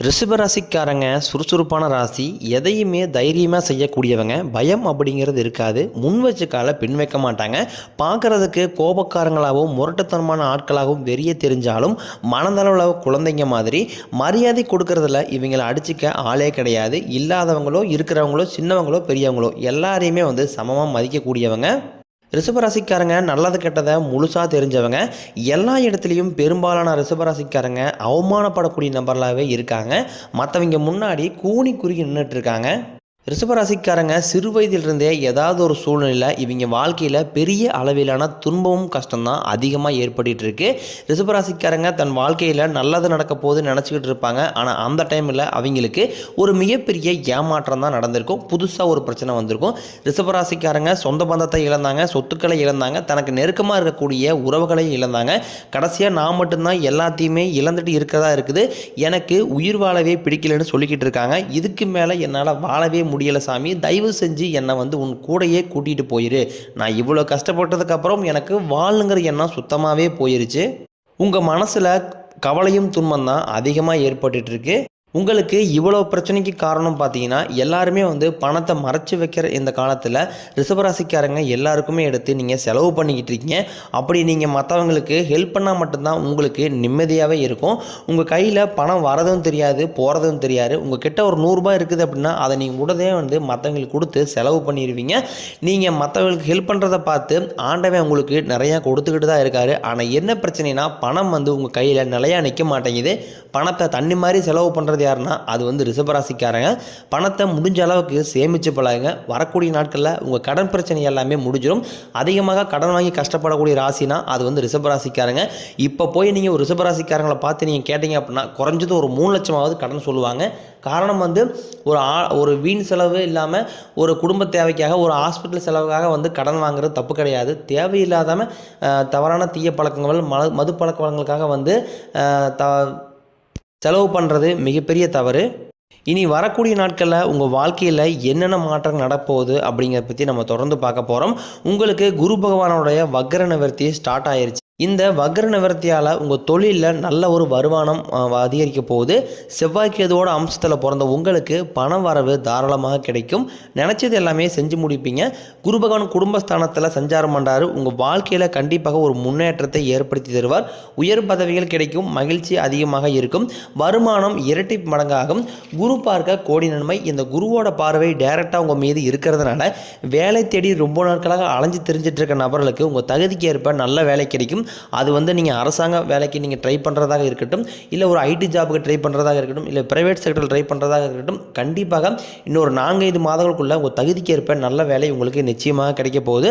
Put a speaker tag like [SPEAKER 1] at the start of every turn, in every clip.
[SPEAKER 1] ரிஷபராசிக்காரங்க சுறுசுறுப்பான ராசி. எதையுமே தைரியமாக செய்யக்கூடியவங்க. பயம் அப்படிங்கிறது இருக்காது. முன் வச்ச காலை பின் வைக்க மாட்டாங்க. பார்க்குறதுக்கு கோபக்காரங்களாகவும் முரட்டுத்தனமான ஆட்களாகவும் வெறிய தெரிஞ்சாலும் மனதளவில் குழந்தைங்க மாதிரி மரியாதை கொடுக்கறதுல இவங்களை அடிச்சுக்க ஆளே கிடையாது. இல்லாதவங்களோ இருக்கிறவங்களோ சின்னவங்களோ பெரியவங்களோ எல்லாரையுமே சமமாக மதிக்கக்கூடியவங்க. ரிஷபராசிக்காரங்க நல்லது கெட்டதை முழுசாக தெரிஞ்சவங்க. எல்லா இடத்துலையும் பெரும்பாலான ரிஷபராசிக்காரங்க அவமானப்படக்கூடிய நபர்களாகவே இருக்காங்க. மற்றவங்க முன்னாடி கூனி குறுகி நின்றுட்டு இருக்காங்க. ரிஷபராசிக்காரங்க சிறு வயதிலிருந்தே ஏதாவது ஒரு சூழ்நிலையில் இவங்க வாழ்க்கையில் பெரிய அளவிலான துன்பமும் கஷ்டம்தான் அதிகமாக ஏற்பட்டு இருக்கு. ரிஷபராசிக்காரங்க தன் வாழ்க்கையில் நல்லது நடக்க போது நினச்சிக்கிட்டு இருப்பாங்க. ஆனால் அந்த டைமில் அவங்களுக்கு ஒரு மிகப்பெரிய ஏமாற்றம் தான் நடந்திருக்கும். புதுசாக ஒரு பிரச்சனை வந்திருக்கும். ரிஷபராசிக்காரங்க சொந்த பந்தத்தை இழந்தாங்க, சொத்துக்களை இழந்தாங்க, தனக்கு நெருக்கமாக இருக்கக்கூடிய உறவுகளையும் இழந்தாங்க. கடைசியாக நான் மட்டும்தான் எல்லாத்தையுமே இழந்துட்டு இருக்கிறதா இருக்குது, எனக்கு உயிர் வாழவே பிடிக்கலன்னு சொல்லிக்கிட்டு இருக்காங்க. இதுக்கு மேலே என்னால் வாழவே முடியல சாமி, தயவு செஞ்சு என்னை உன் கூடையே கூட்டிகிட்டு போயிரு. நான் இவ்வளோ கஷ்டப்பட்டதுக்கப்புறம் எனக்கு வாழுங்கிற எண்ணம் சுத்தமாகவே போயிருச்சு. உங்கள் மனசில் கவலையும் துன்பம் தான் அதிகமாக ஏற்பட்டுருக்கு. உங்களுக்கு இவ்வளோ பிரச்சனைக்கு காரணம் பார்த்தீங்கன்னா எல்லாருமே பணத்தை மறைச்சி வைக்கிற இந்த காலத்தில் ரிஷபராசிக்காரங்க எல்லாருக்குமே எடுத்து நீங்கள் செலவு பண்ணிக்கிட்டு இருக்கீங்க. அப்படி நீங்கள் மற்றவங்களுக்கு ஹெல்ப் பண்ணால் மட்டும்தான் உங்களுக்கு நிம்மதியாகவே இருக்கும். உங்கள் கையில் பணம் வரதும் தெரியாது, போகிறதும் தெரியாது. உங்கள் கிட்ட ஒரு 100 ரூபாய் இருக்குது அப்படின்னா அதை நீங்கள் உடனே மற்றவங்களுக்கு கொடுத்து செலவு பண்ணிடுவீங்க. நீங்கள் மற்றவங்களுக்கு ஹெல்ப் பண்ணுறதை பார்த்து ஆண்டவன் உங்களுக்கு நிறையா கொடுத்துக்கிட்டு தான் இருக்காரு. ஆனால் என்ன பிரச்சனைனா பணம் உங்கள் கையில் நிலையாக நிற்க மாட்டேங்குது. பணத்தை தண்ணி மாதிரி செலவு பண்ணுறது யாருன்னா அது ரிஷபராசிக்காரங்க. பணத்தை முடிஞ்ச அளவுக்கு சேமிச்சு பழகுங்க. வரக்கூடிய நாட்களில் உங்கள் கடன் பிரச்சனை எல்லாமே முடிஞ்சிடும். அதிகமாக கடன் வாங்கி கஷ்டப்படக்கூடிய ராசினா அது ரிஷபராசிக்காரங்க. இப்போ போய் நீங்கள் ஒரு ரிஷபராசிக்காரங்களை பார்த்து நீங்கள் கேட்டீங்க அப்படின்னா குறைஞ்சது ஒரு 3 லட்சமாவது கடன் சொல்லுவாங்க. காரணம் ஒரு வீண் செலவு இல்லாமல் ஒரு குடும்ப தேவைக்காக ஒரு ஹாஸ்பிட்டல் செலவுக்காக கடன் வாங்குறது தப்பு கிடையாது. தேவையில்லாதாமல் தவறான தீய பழக்கங்கள் மது பழக்க வழக்கங்களுக்காக செலவு பண்ணுறது மிகப்பெரிய தவறு. இனி வரக்கூடிய நாட்களில் உங்கள் வாழ்க்கையில் என்னென்ன மாற்றம் நடப்போகுது அப்படிங்கிறத பற்றி நம்ம தொடர்ந்து பார்க்க போகிறோம். உங்களுக்கு குரு பகவானுடைய வக்ர நிவர்த்தி ஸ்டார்ட் ஆயிருச்சு. இந்த வக்ர நிவர்த்தியால் உங்கள் தொழிலில் நல்ல ஒரு வருமானம் அதிகரிக்க போகுது. செவ்வாய்க்கேதுவோட அம்சத்தில் பிறந்த உங்களுக்கு பண வரவு தாராளமாக கிடைக்கும். நினச்சது எல்லாமே செஞ்சு முடிப்பீங்க. குரு பகவான் குடும்பஸ்தானத்தில் சஞ்சாரம் பண்ணுறாரு. உங்கள் வாழ்க்கையில் கண்டிப்பாக ஒரு முன்னேற்றத்தை ஏற்படுத்தி தருவார். உயர் பதவிகள் கிடைக்கும். மகிழ்ச்சி அதிகமாக இருக்கும். வருமானம் இரட்டி மடங்காகும். குரு பார்க்க கோடி நன்மை. இந்த குருவோட பார்வை டைரெக்டாக உங்கள் மீது இருக்கிறதுனால வேலை தேடி ரொம்ப நாட்களாக அலைஞ்சு தெரிஞ்சிட்டு இருக்க நபர்களுக்கு உங்கள் தகுதிக்கு ஏற்ப நல்ல வேலை கிடைக்கும். அது நீங்கள் அரசாங்க வேலைக்கு நீங்கள் ட்ரை பண்ணுறதாக இருக்கட்டும், இல்லை ஒரு ஐடி ஜாபுக்கு ட்ரை பண்ணுறதாக இருக்கட்டும், இல்லை ப்ரைவேட் செக்டரில் ட்ரை பண்ணுறதாக இருக்கட்டும், கண்டிப்பாக இன்னொரு 4-5 மாதங்களுக்குள்ள உங்கள் தகுதிக்கு ஏற்ப நல்ல வேலை உங்களுக்கு நிச்சயமாக கிடைக்க போகுது.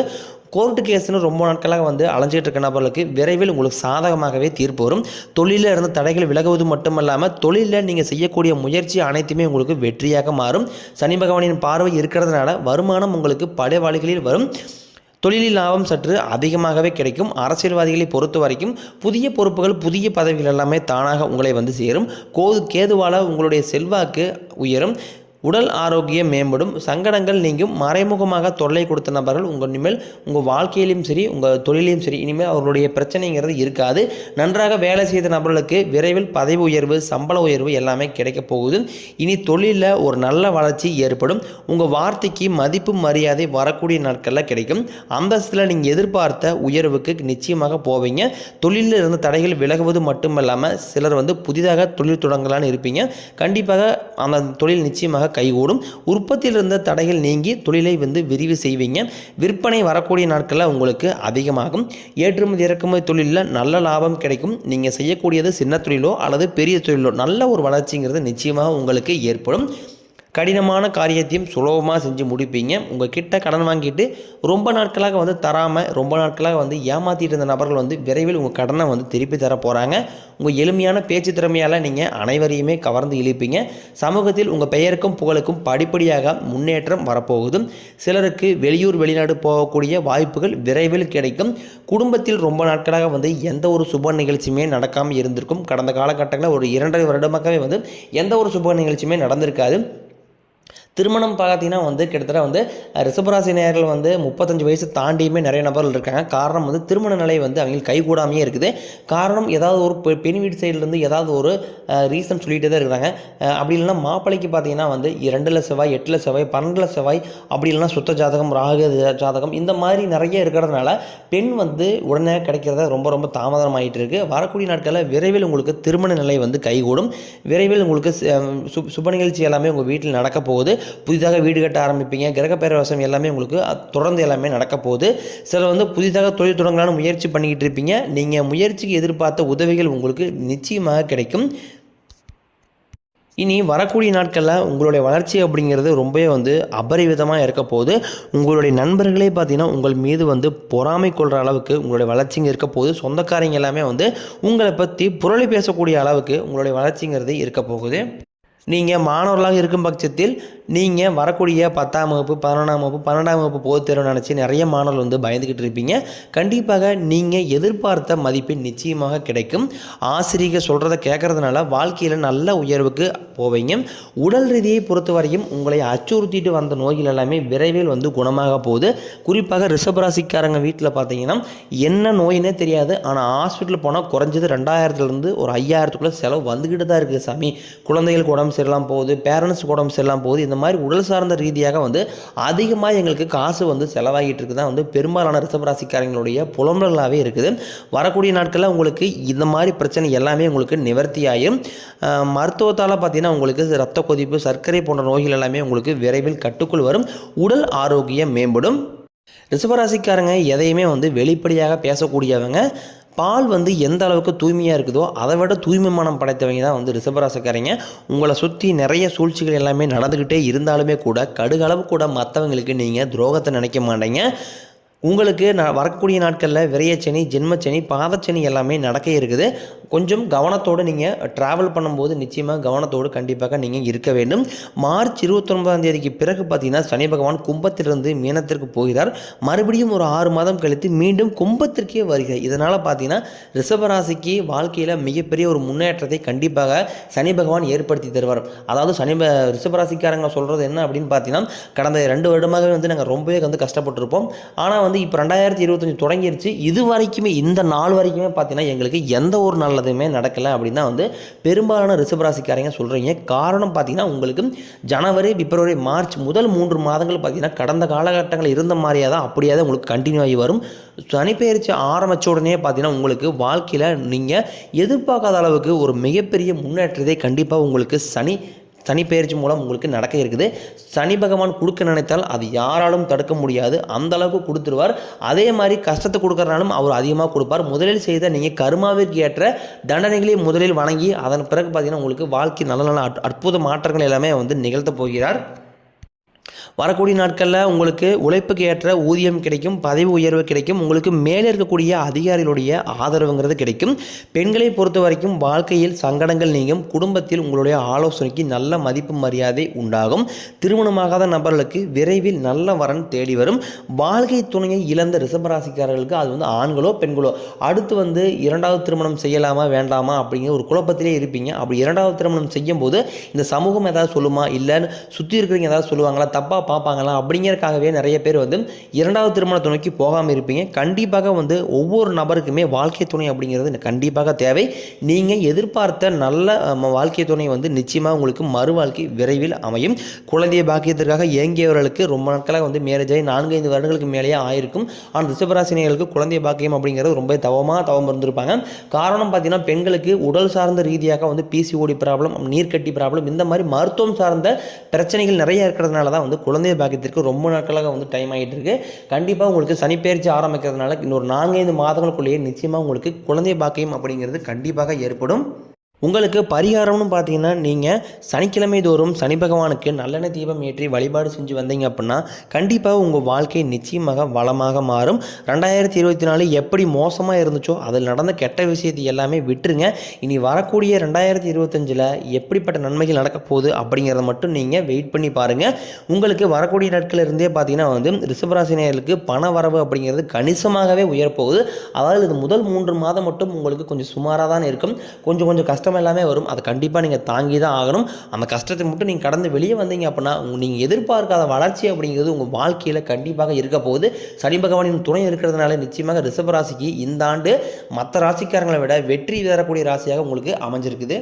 [SPEAKER 1] கோர்ட்டு கேஸ்னு ரொம்ப நாட்களாக அலைஞ்சிட்டு இருக்க நபர்களுக்கு விரைவில் உங்களுக்கு சாதகமாகவே தீர்ப்பு வரும். தொழிலில் இருந்து தடைகள் விலகுவது மட்டுமல்லாமல் தொழிலில் நீங்கள் செய்யக்கூடிய முயற்சி அனைத்துமே உங்களுக்கு வெற்றியாக மாறும். சனி பகவானின் பார்வை இருக்கிறதுனால வருமானம் உங்களுக்கு பல வழிகளில் வரும். தொழிலில் லாபம் சற்று அதிகமாகவே கிடைக்கும். அரசியல்வாதிகளை பொறுத்த வரைக்கும் புதிய பொறுப்புகள், புதிய பதவிகள் எல்லாமே தானாக உங்களை சேரும். கேதுவால் உங்களுடைய செல்வாக்கு உயரும். உடல் ஆரோக்கியம் மேம்படும். சங்கடங்கள் நீங்கும். மறைமுகமாக தொல்லை கொடுத்த நபர்கள் இனிமேல் உங்கள் வாழ்க்கையிலும் சரி உங்கள் தொழிலையும் சரி இனிமேல் அவர்களுடைய பிரச்சனைங்கிறது இருக்காது. நன்றாக வேலை செய்த நபர்களுக்கு விரைவில் பதவி உயர்வு, சம்பள உயர்வு எல்லாமே கிடைக்க போகுது. இனி தொழிலில் ஒரு நல்ல வளர்ச்சி ஏற்படும். உங்கள் வார்த்தைக்கு மதிப்பு மரியாதை வரக்கூடிய நாட்களில் கிடைக்கும். அந்தஸ்தில் நீங்கள் எதிர்பார்த்த உயர்வுக்கு நிச்சயமாக போவீங்க. தொழிலில் இருந்த தடைகள் விலகுவது மட்டுமல்லாமல் சிலர் புதிதாக தொழில் தொடங்கலான்னு இருப்பீங்க. கண்டிப்பாக அந்த தொழில் நிச்சயமாக கைகூடும். உற்பத்தியில் இருந்த தடைகள் நீங்கி தொழிலை விரிவு செய்வீங்க. விற்பனை வரக்கூடிய நாட்களில் உங்களுக்கு அதிகமாகும். ஏற்றுமதி இறக்குமதி தொழிலில் நல்ல லாபம் கிடைக்கும். நீங்கள் செய்யக்கூடியது சின்ன தொழிலோ அல்லது பெரிய தொழிலோ நல்ல ஒரு வளர்ச்சிங்கிறது நிச்சயமாக உங்களுக்கு ஏற்படும். கடினமான காரியத்தையும் சுலபமாக செஞ்சு முடிப்பீங்க. உங்கள் கிட்ட கடன் வாங்கிட்டு ரொம்ப நாட்களாக தராமல் ரொம்ப நாட்களாக ஏமாற்றிட்டு இருந்த நபர்கள் விரைவில் உங்கள் கடனை திருப்பி தர போகிறாங்க. உங்கள் எளிமையான பேச்சு திறமையால் நீங்கள் அனைவரையுமே கவர்ந்து இழுப்பீங்க. சமூகத்தில் உங்கள் பெயருக்கும் புகழுக்கும் படிப்படியாக முன்னேற்றம் வரப்போகுது. சிலருக்கு வெளியூர் வெளிநாடு போகக்கூடிய வாய்ப்புகள் விரைவில் கிடைக்கும். குடும்பத்தில் ரொம்ப நாட்களாக எந்த ஒரு சுப நிகழ்ச்சியுமே நடக்காமல் இருந்திருக்கும். கடந்த காலகட்டங்களில் ஒரு 2.5 வருடமாகவே எந்த ஒரு சுப நிகழ்ச்சியுமே நடந்திருக்காது. திருமணம் பார்த்தீங்கன்னா கிட்டத்தட்ட ரிஷபராசி நேயர்கள் 35 வயசு தாண்டியுமே நிறைய நபர்கள் இருக்காங்க. காரணம் திருமண நிலை அவங்களுக்கு கைகூடாமையே இருக்குது. காரணம் ஏதாவது ஒரு பெண் வீட்டு சைட்லேருந்து ஏதாவது ஒரு ரீசன் சொல்லிகிட்டே தான் இருக்கிறாங்க. அப்படி இல்லைன்னா மாப்பிள்ளைக்கு பார்த்தீங்கன்னா 2ல் செவ்வாய், 8ல் செவ்வாய், 12ல் செவ்வாய், அப்படி இல்லைன்னா சுத்த ஜாதகம், ராகு ஜாதகம், இந்த மாதிரி நிறைய இருக்கிறதுனால பெண் உடனே கிடைக்கிறத ரொம்ப ரொம்ப தாமதமாகிட்டு இருக்கு. வரக்கூடிய நாட்களில் விரைவில் உங்களுக்கு திருமண நிலை கைகூடும். விரைவில் உங்களுக்கு சுப நிகழ்ச்சி எல்லாமே உங்கள் வீட்டில் நடக்க போகுது. புதிதாக வீடு கட்ட ஆரம்பிப்பீங்க. கிரகப்பேரவசம் எல்லாமே உங்களுக்கு தொடர்ந்து எல்லாமே நடக்க போகுது. சிலர் புதிதாக தொழில் தொடங்கலான்னு முயற்சி பண்ணிக்கிட்டு இருப்பீங்க. நீங்கள் முயற்சிக்கு எதிர்பார்த்த உதவிகள் உங்களுக்கு நிச்சயமாக கிடைக்கும். இனி வரக்கூடிய நாட்களில் உங்களுடைய வளர்ச்சி அப்படிங்கிறது ரொம்பவே அபரிவிதமாக இருக்க போகுது. உங்களுடைய நண்பர்களே பார்த்தீங்கன்னா உங்கள் மீது பொறாமை கொள்கிற அளவுக்கு உங்களுடைய வளர்ச்சிங்க இருக்க போகுது. சொந்தக்காரங்க எல்லாமே உங்களை பற்றி புரளி பேசக்கூடிய அளவுக்கு உங்களுடைய வளர்ச்சிங்கிறது இருக்க போகுது. நீங்கள் மாணவர்களாக இருக்கும் பட்சத்தில் நீங்கள் வரக்கூடிய 10ஆம் வகுப்பு, 11ஆம் வகுப்பு, 12ஆம் வகுப்பு பொதுத் தேர்வு நினச்சி நிறைய மாணவர்கள் பயந்துக்கிட்டு இருப்பீங்க. கண்டிப்பாக நீங்கள் எதிர்பார்த்த மதிப்பெண் நிச்சயமாக கிடைக்கும். ஆசிரியர் சொல்கிறத கேட்கறதுனால வாழ்க்கையில் நல்ல உயர்வுக்கு போவீங்க. உடல் ரீதியை பொறுத்த வரையும் உங்களை அச்சுறுத்திட்டு வந்த நோய்கள் எல்லாமே விரைவில் குணமாக போகுது. குறிப்பாக ரிஷபராசிக்காரங்க வீட்டில் பார்த்தீங்கன்னா என்ன நோயினே தெரியாது. ஆனால் ஹாஸ்பிட்டல் போனால் குறைஞ்சது 2000லேருந்து ஒரு 5000க்குள்ளே செலவு வந்துக்கிட்டு தான் இருக்குது சாமி. குழந்தைகளுக்கு உடம்பு சரியில்லாமல் போகுது, பேரண்ட்ஸுக்கு உடம்பு சரியில்லாமல் போகுது. இந்த மாதிரி உடல் சார்ந்த ரீதியாக அதிகமாக எங்களுக்கு காசு செலவாகிட்டு இருக்குது தான் பெரும்பாலான ரிஷபராசிக்காரங்களுடைய புலம்பல்களாகவே இருக்குது. வரக்கூடிய நாட்களில் உங்களுக்கு இந்த மாதிரி பிரச்சனை எல்லாமே உங்களுக்கு நிவர்த்தி ஆகும். மருத்துவத்தால் பார்த்தீங்கன்னா உங்களுக்கு ரத்த கொதிப்பு, சர்க்கரை போன்ற நோய்கள் எல்லாமே உங்களுக்கு விரைவில் கட்டுக்குள் வரும். உடல் ஆரோக்கியம் மேம்படும். ரிஷபராசிக்காரங்க எதையுமே வெளிப்படையாக பேசக்கூடியவங்க. பால் எந்த அளவுக்கு தூய்மையாக இருக்குதோ அதை விட தூய்மை மனம் படைத்தவங்க தான் ரிஷபராசிக்காரங்க. உங்களை சுற்றி நிறைய சூழ்ச்சிகள் எல்லாமே நடந்துக்கிட்டே இருந்தாலுமே கூட கடுகளவு கூட மற்றவங்களுக்கு நீங்கள் துரோகத்தை நினைக்க மாட்டீங்க. உங்களுக்கு வரக்கூடிய நாட்களில் விரையச்சனி, ஜென்மச்சனி, பாதச்சனி எல்லாமே நடக்க இருக்குது. கொஞ்சம் கவனத்தோடு நீங்கள் ட்ராவல் பண்ணும்போது நிச்சயமாக கவனத்தோடு கண்டிப்பாக நீங்கள் இருக்க வேண்டும். மார்ச் 29ஆம் தேதிக்கு பிறகு பார்த்தீங்கன்னா சனி பகவான் கும்பத்திலிருந்து மீனத்திற்கு போகிறார். மறுபடியும் ஒரு 6 மாதம் கழித்து மீண்டும் கும்பத்திற்கே வருகிறார். இதனால் பார்த்தீங்கன்னா ரிஷபராசிக்கு வாழ்க்கையில் மிகப்பெரிய ஒரு முன்னேற்றத்தை கண்டிப்பாக சனி பகவான் ஏற்படுத்தி தருவார். அதாவது ரிஷபராசிக்காரங்க சொல்கிறது என்ன அப்படின்னு பார்த்தீங்கன்னா கடந்த 2 வருடமாகவே நாங்கள் ரொம்பவே கஷ்டப்பட்டுருப்போம். ஆனால் இப்போ 2025 தொடங்கிருச்சு. இது வரைக்குமே இந்த நாள் வரைக்குமே பார்த்தீங்கன்னா எங்களுக்கு எந்த ஒரு நல்லதுமே நடக்கலை அப்படின்னு தான் பெரும்பாலான ரிஷபராசிக்காரங்க சொல்கிறீங்க. காரணம் பார்த்தீங்கன்னா உங்களுக்கு ஜனவரி, பிப்ரவரி, மார்ச் முதல் 3 மாதங்கள் பார்த்தீங்கன்னா கடந்த காலகட்டங்கள் இருந்த மாதிரியே தான் அப்படியே தான் உங்களுக்கு கண்டினியூ ஆகி வரும். சனிப்பெயர்ச்சி ஆரம்பித்த உடனே பார்த்தீங்கன்னா உங்களுக்கு வாழ்க்கையில் நீங்கள் எதிர்பார்க்காத அளவுக்கு ஒரு மிகப்பெரிய முன்னேற்றத்தை கண்டிப்பாக உங்களுக்கு சனிப்பெயர்ச்சி மூலம் உங்களுக்கு நடக்க இருக்குது. சனி பகவான் கொடுக்க நினைத்தால் அது யாராலும் தடுக்க முடியாது. அந்த அளவுக்கு கொடுத்துருவார். அதே மாதிரி கஷ்டத்தை கொடுக்கறனாலும் அவர் அதிகமாக கொடுப்பார். முதலில் செய்த நீங்கள் கர்மாவிற்கு ஏற்ற தண்டனைகளை முதலில் வணங்கி அதன் பிறகு பார்த்தீங்கன்னா உங்களுக்கு வாழ்க்கை நல்ல நல்ல அற்புத மாற்றங்கள் எல்லாமே நிகழ்த்த போகிறார். வரக்கூடிய நாட்களில் உங்களுக்கு உழைப்புக்கு ஏற்ற ஊதியம் கிடைக்கும், பதவி உயர்வு கிடைக்கும், உங்களுக்கு மேலே இருக்கக்கூடிய அதிகாரிகளுடைய ஆதரவுங்கிறது கிடைக்கும். பெண்களை பொறுத்த வரைக்கும் வாழ்க்கையில் சங்கடங்கள் நீங்கும். குடும்பத்தில் உங்களுடைய ஆலோசனைக்கு நல்ல மதிப்பு மரியாதை உண்டாகும். திருமணமாகாத நபர்களுக்கு விரைவில் நல்ல வரன் தேடி வரும். வாழ்க்கை துணையை இழந்த ரிஷபராசிக்காரர்களுக்கு அது ஆண்களோ பெண்களோ அடுத்து 2வது திருமணம் செய்யலாமா வேண்டாமா அப்படிங்கிற ஒரு குழப்பத்திலே இருப்பீங்க. அப்படி 2வது திருமணம் செய்யும் போது இந்த சமூகம் ஏதாவது சொல்லுமா, இல்லை சுற்றி இருக்கிறவங்க ஏதாவது சொல்லுவாங்களா, தப்பாக பார்ப்பாங்களா அப்படிங்கிறதுக்காகவே நிறைய பேர் 2வது திருமணத்தை நோக்கி போகாமல் இருப்பீங்க. கண்டிப்பாக ஒவ்வொரு நபருக்குமே வாழ்க்கை துணை அப்படிங்கிறது கண்டிப்பாக தேவை. நீங்கள் எதிர்பார்த்த நல்ல வாழ்க்கை துணை நிச்சயமாக உங்களுக்கு மறு வாழ்க்கை விரைவில் அமையும். குழந்தைய பாக்கியத்திற்காக இயங்கியவர்களுக்கு ரொம்ப நாட்களாக மேரேஜ் ஆகி 4-5 வருடங்களுக்கு மேலேயே ஆயிருக்கும். ஆனால் ரிஷபராசினியர்களுக்கு குழந்தைய பாக்கியம் அப்படிங்கிறது ரொம்ப தவம் இருந்திருப்பாங்க. காரணம் பார்த்தீங்கன்னா பெண்களுக்கு உடல் சார்ந்த ரீதியாக பிசிஓடி ப்ராப்ளம், நீர்க்கட்டி ப்ராப்ளம், இந்த மாதிரி மருத்துவம் சார்ந்த பிரச்சனைகள் நிறைய இருக்கிறதுனால தான் குழந்தைய பாக்கியத்திற்கு ரொம்ப நாட்களாக டைம் ஆகிட்டு இருக்கு. கண்டிப்பாக உங்களுக்கு சனிப்பெயர்ச்சி ஆரம்பிக்கிறதுனால இன்னொரு 4-5 மாதங்களுக்குள்ளேயே நிச்சயமாக உங்களுக்கு குழந்தைய பாக்கியம் அப்படிங்கிறது கண்டிப்பாக ஏற்படும். உங்களுக்கு பரிகாரம்னு பார்த்தீங்கன்னா நீங்கள் சனிக்கிழமை தோறும் சனி பகவானுக்கு நல்லெண்ணெய் தீபம் ஏற்றி வழிபாடு செஞ்சு வந்தீங்க அப்படின்னா கண்டிப்பாக உங்கள் வாழ்க்கை நிச்சயமாக வளமாக மாறும். 2024 எப்படி மோசமாக இருந்துச்சோ அதில் நடந்த கெட்ட விஷயத்தை எல்லாமே விட்டுருங்க. இனி வரக்கூடிய 2025 எப்படிப்பட்ட நன்மைகள் நடக்க போகுது அப்படிங்கிறத மட்டும் நீங்கள் வெயிட் பண்ணி பாருங்கள். உங்களுக்கு வரக்கூடிய நாட்கள் இருந்தே பார்த்தீங்கன்னா ரிஷபராசினியர்களுக்கு பண வரவு அப்படிங்கிறது கணிசமாகவே உயரப்போகுது. அதாவது இது முதல் 3 மாதம் மட்டும் உங்களுக்கு கொஞ்சம் சுமாராக தான் இருக்கும். கொஞ்சம் கஷ்டமாக கஷ்டம் எல்லாமே வரும். அதை கண்டிப்பாக நீங்கள் தாங்கி தான் ஆகணும். அந்த கஷ்டத்தை மட்டும் நீங்கள் கடந்து வெளியே வந்தீங்க அப்படின்னா நீங்கள் எதிர்பார்க்காத வளர்ச்சி அப்படிங்கிறது உங்கள் வாழ்க்கையில் கண்டிப்பாக இருக்க போகுது. சனி பகவானின் துணை இருக்கிறதுனால நிச்சயமாக ரிஷப ராசிக்கு இந்த ஆண்டு மற்ற ராசிக்காரங்களை விட வெற்றி தரக்கூடிய ராசியாக உங்களுக்கு அமைஞ்சிருக்குது.